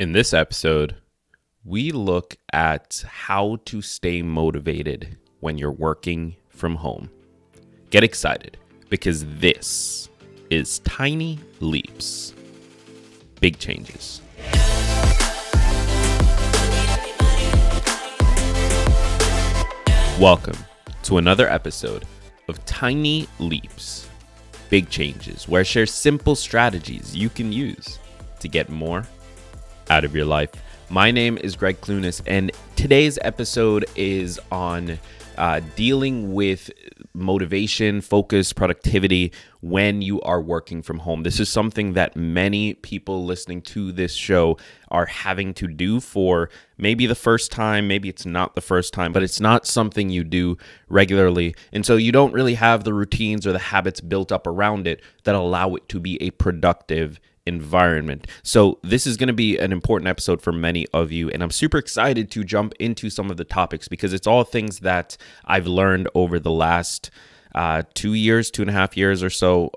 In this episode, we look at how to stay motivated when you're working from home. Get excited because this is Tiny Leaps, Big Changes. Welcome to another episode of Tiny Leaps, Big Changes, where I share simple strategies you can use to get more out of your life. My name is Gregg Clunis, and today's episode is on dealing with motivation, focus, productivity when you are working from home. This is something that many people listening to this show are having to do for maybe the first time, maybe it's not the first time, but it's not something you do regularly. And so you don't really have the routines or the habits built up around it that allow it to be a productive environment. So this is going to be an important episode for many of you, and I'm super excited to jump into some of the topics because it's all things that I've learned over the last 2.5 years or so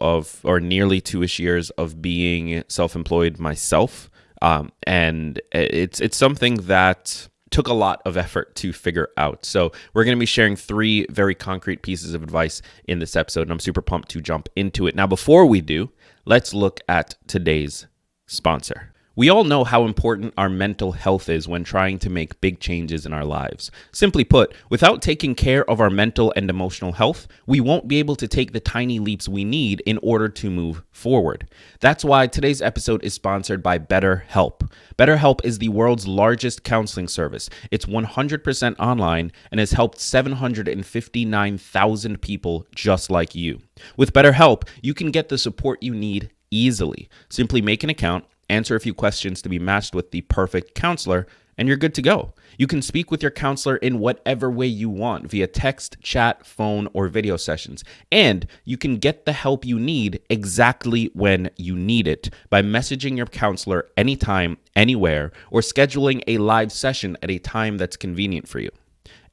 or nearly 2-ish years of being self-employed myself. And it's something that took a lot of effort to figure out. So we're going to be sharing 3 very concrete pieces of advice in this episode, and I'm super pumped to jump into it. Now, before we do, let's look at today's sponsor. We all know how important our mental health is when trying to make big changes in our lives. Simply put, without taking care of our mental and emotional health, we won't be able to take the tiny leaps we need in order to move forward. That's why today's episode is sponsored by BetterHelp. BetterHelp is the world's largest counseling service. It's 100% online and has helped 759,000 people just like you. With BetterHelp, you can get the support you need easily. Simply make an account, answer a few questions to be matched with the perfect counselor, and you're good to go. You can speak with your counselor in whatever way you want via text, chat, phone, or video sessions. And you can get the help you need exactly when you need it by messaging your counselor anytime, anywhere, or scheduling a live session at a time that's convenient for you.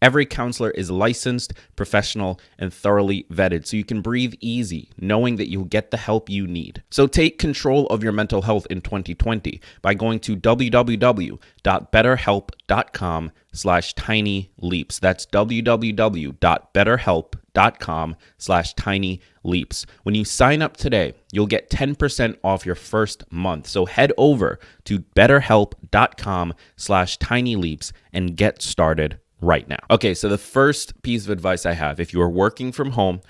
Every counselor is licensed, professional, and thoroughly vetted, so you can breathe easy knowing that you'll get the help you need. So take control of your mental health in 2020 by going to www.betterhelp.com/tinyleaps. That's www.betterhelp.com/tinyleaps. When you sign up today, you'll get 10% off your first month. So head over to betterhelp.com/tinyleaps and get started right now. Okay, so the first piece of advice I have, if you are working from home,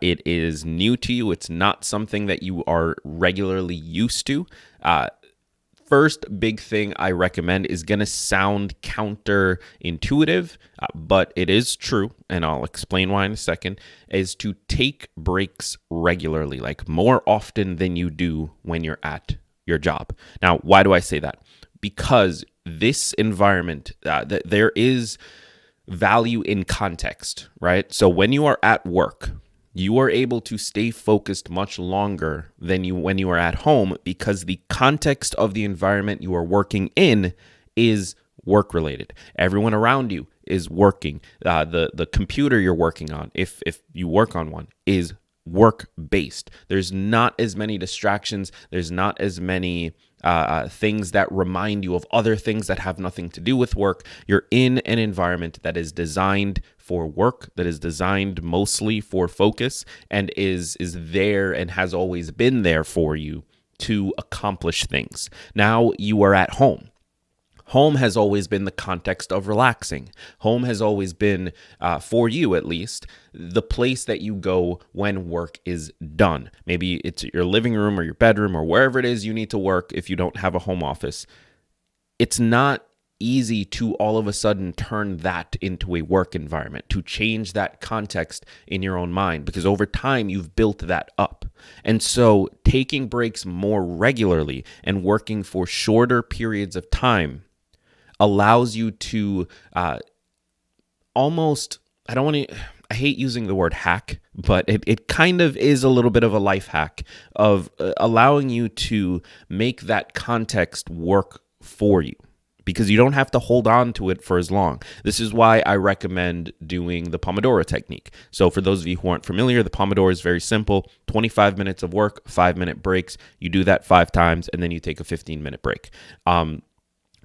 it is new to you, it's not something that you are regularly used to. First big thing I recommend is going to sound counterintuitive, but it is true, and I'll explain why in a second, is to take breaks regularly, like more often than you do when you're at your job. Now, why do I say that? Because this environment, there is value in context, right? So when you are at work, you are able to stay focused much longer than when you are at home because the context of the environment you are working in is work related. Everyone around you is working. The computer you're working on, if you work on one, is work-based. There's not as many distractions. There's not as many things that remind you of other things that have nothing to do with work. You're in an environment that is designed for work, that is designed mostly for focus, and is there and has always been there for you to accomplish things. Now you are at home. Home has always been the context of relaxing. Home has always been, for you at least, the place that you go when work is done. Maybe it's your living room or your bedroom or wherever it is you need to work if you don't have a home office. It's not easy to all of a sudden turn that into a work environment, to change that context in your own mind, because over time you've built that up. And so taking breaks more regularly and working for shorter periods of time allows you to almost, I hate using the word hack, but it kind of is a little bit of a life hack of allowing you to make that context work for you, because you don't have to hold on to it for as long. This is why I recommend doing the Pomodoro technique. So for those of you who aren't familiar, the Pomodoro is very simple. 25 minutes of work, 5-minute breaks. You do that 5 times, and then you take a 15-minute break.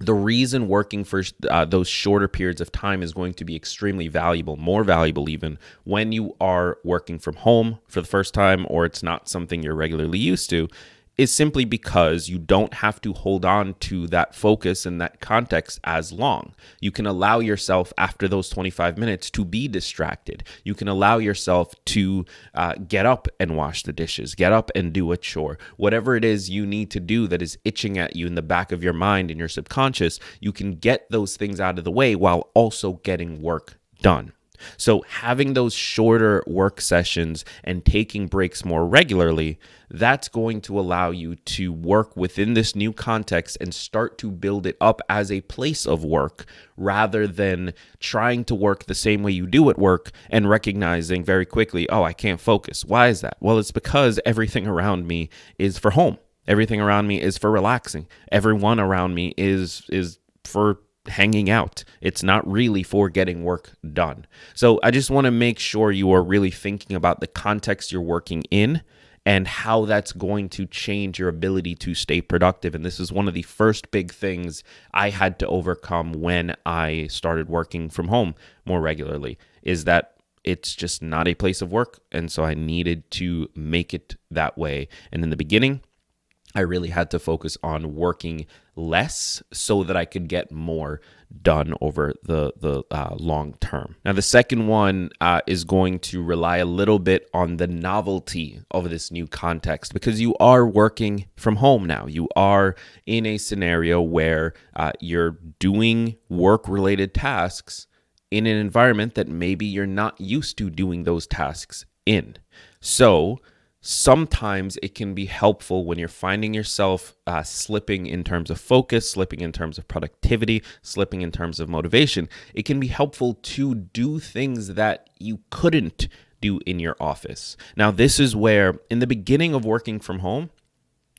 The reason working for those shorter periods of time is going to be extremely valuable, more valuable even when you are working from home for the first time, or it's not something you're regularly used to, is simply because you don't have to hold on to that focus and that context as long. You can allow yourself after those 25 minutes to be distracted. You can allow yourself to get up and wash the dishes, get up and do a chore. Whatever it is you need to do that is itching at you in the back of your mind and your subconscious, you can get those things out of the way while also getting work done. So having those shorter work sessions and taking breaks more regularly, that's going to allow you to work within this new context and start to build it up as a place of work rather than trying to work the same way you do at work and recognizing very quickly, oh, I can't focus. Why is that? Well, it's because everything around me is for home. Everything around me is for relaxing. Everyone around me is for hanging out. It's not really for getting work done. So I just want to make sure you are really thinking about the context you're working in and how that's going to change your ability to stay productive. And this is one of the first big things I had to overcome when I started working from home more regularly, is that it's just not a place of work. And so I needed to make it that way. And in the beginning, I really had to focus on working less so that I could get more done over the long term. Now, the second one is going to rely a little bit on the novelty of this new context, because you are working from home now. You are in a scenario where you're doing work-related tasks in an environment that maybe you're not used to doing those tasks in. So sometimes it can be helpful when you're finding yourself slipping in terms of focus, slipping in terms of productivity, slipping in terms of motivation. It can be helpful to do things that you couldn't do in your office. Now, this is where in the beginning of working from home,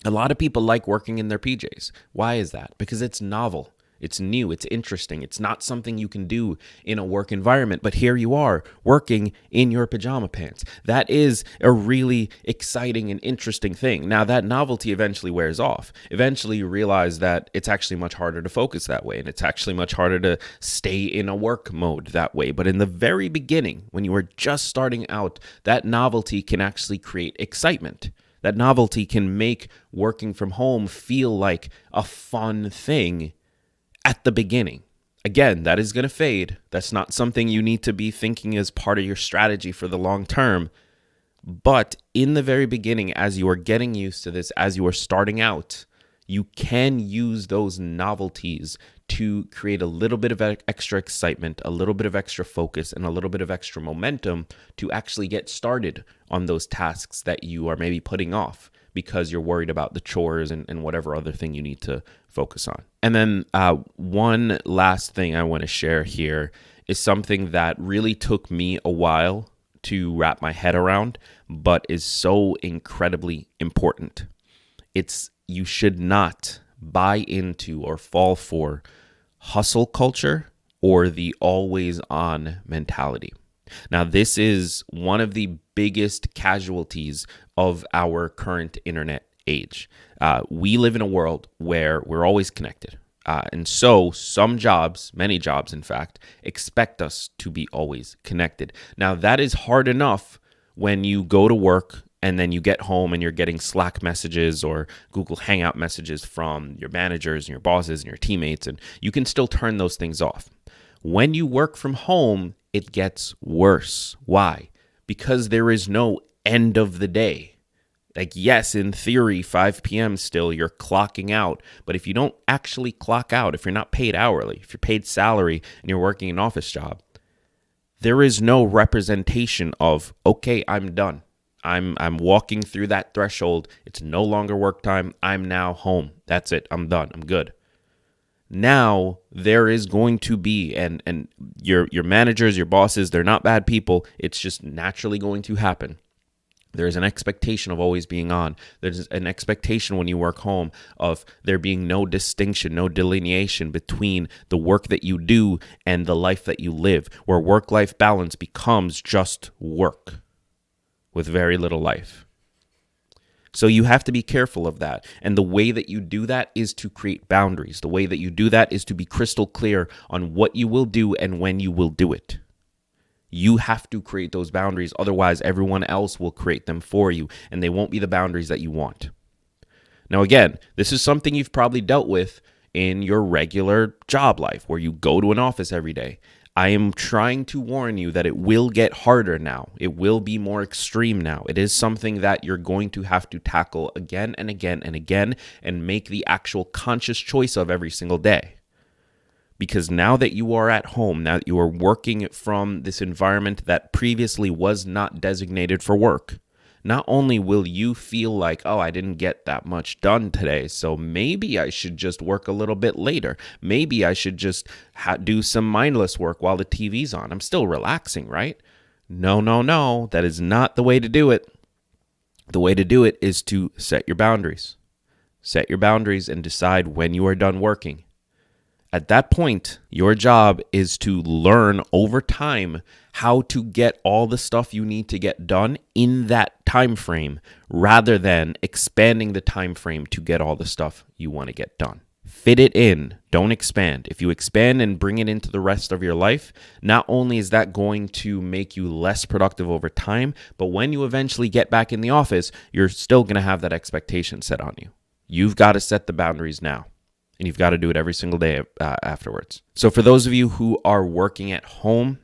a lot of people like working in their PJs. Why is that? Because it's novel. It's new, it's interesting. It's not something you can do in a work environment, but here you are working in your pajama pants. That is a really exciting and interesting thing. Now, that novelty eventually wears off. Eventually, you realize that it's actually much harder to focus that way, and it's actually much harder to stay in a work mode that way. But in the very beginning, when you are just starting out, that novelty can actually create excitement. That novelty can make working from home feel like a fun thing at the beginning. Again, that is going to fade. That's not something you need to be thinking as part of your strategy for the long term. But in the very beginning, as you are getting used to this, as you are starting out, you can use those novelties to create a little bit of extra excitement, a little bit of extra focus, and a little bit of extra momentum to actually get started on those tasks that you are maybe putting off because you're worried about the chores and whatever other thing you need to focus on. And then one last thing I want to share here is something that really took me a while to wrap my head around, but is so incredibly important. It's you should not buy into or fall for hustle culture or the always on mentality. Now, this is one of the biggest casualties of our current internet age. We live in a world where we're always connected. And so some jobs, many jobs, in fact, expect us to be always connected. Now, that is hard enough when you go to work and then you get home and you're getting Slack messages or Google Hangout messages from your managers and your bosses and your teammates, and you can still turn those things off. When you work from home, it gets worse. Why? Because there is no end of the day. Like, yes, in theory, 5 p.m. still, you're clocking out. But if you don't actually clock out, if you're not paid hourly, if you're paid salary and you're working an office job, there is no representation of, okay, I'm done. I'm walking through that threshold. It's no longer work time. I'm now home. That's it. I'm done. I'm good. Now there is going to be, and your managers, your bosses, they're not bad people. It's just naturally going to happen. There's an expectation of always being on. There's an expectation when you work home of there being no distinction, no delineation between the work that you do and the life that you live, where work-life balance becomes just work with very little life. So you have to be careful of that. And the way that you do that is to create boundaries. The way that you do that is to be crystal clear on what you will do and when you will do it. You have to create those boundaries. Otherwise, everyone else will create them for you, and they won't be the boundaries that you want. Now, again, this is something you've probably dealt with in your regular job life where you go to an office every day. I am trying to warn you that it will get harder now. It will be more extreme now. It is something that you're going to have to tackle again and again and again and make the actual conscious choice of every single day. Because now that you are at home, now that you are working from this environment that previously was not designated for work, not only will you feel like, oh, I didn't get that much done today, so maybe I should just work a little bit later. Maybe I should just do some mindless work while the TV's on. I'm still relaxing, right? No. That is not the way to do it. The way to do it is to set your boundaries. Set your boundaries and decide when you are done working. At that point, your job is to learn over time how to get all the stuff you need to get done in that time frame rather than expanding the time frame to get all the stuff you want to get done. Fit it in, don't expand. If you expand and bring it into the rest of your life, not only is that going to make you less productive over time, but when you eventually get back in the office, you're still going to have that expectation set on you. You've got to set the boundaries now. And you've got to do it every single day afterwards. So for those of you who are working at home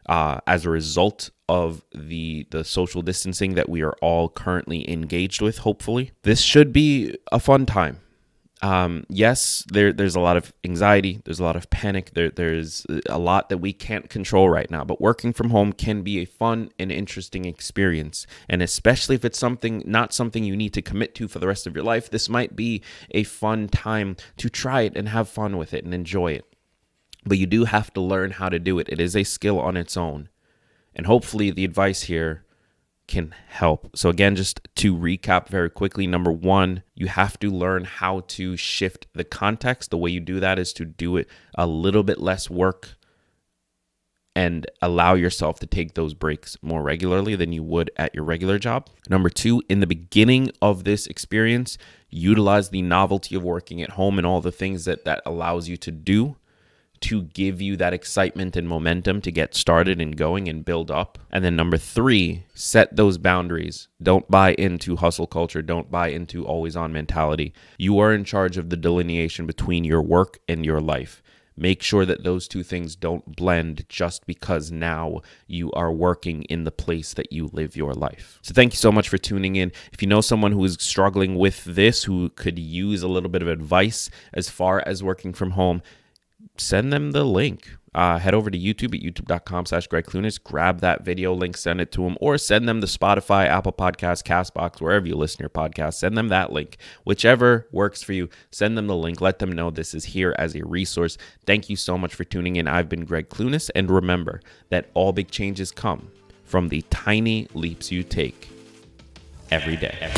as a result of the social distancing that we are all currently engaged with, hopefully, this should be a fun time. Yes, there's a lot of anxiety. There's a lot of panic. There's a lot that we can't control right now. But working from home can be a fun and interesting experience. And especially if it's not something you need to commit to for the rest of your life, this might be a fun time to try it and have fun with it and enjoy it. But you do have to learn how to do it. It is a skill on its own. And hopefully the advice here can help. So again, just to recap very quickly, number one, you have to learn how to shift the context. The way you do that is to do it a little bit less work and allow yourself to take those breaks more regularly than you would at your regular job. Number two, in the beginning of this experience, utilize the novelty of working at home and all the things that allows you to do to give you that excitement and momentum to get started and going and build up. And then number three, set those boundaries. Don't buy into hustle culture. Don't buy into always on mentality. You are in charge of the delineation between your work and your life. Make sure that those two things don't blend just because now you are working in the place that you live your life. So thank you so much for tuning in. If you know someone who is struggling with this, who could use a little bit of advice as far as working from home, send them the link. Head over to YouTube at youtube.com/Gregg Clunis. Grab that video link, send it to them, or send them the Spotify, Apple Podcasts, CastBox, wherever you listen to your podcast. Send them that link. Whichever works for you, send them the link. Let them know this is here as a resource. Thank you so much for tuning in. I've been Gregg Clunis, and remember that all big changes come from the tiny leaps you take every day.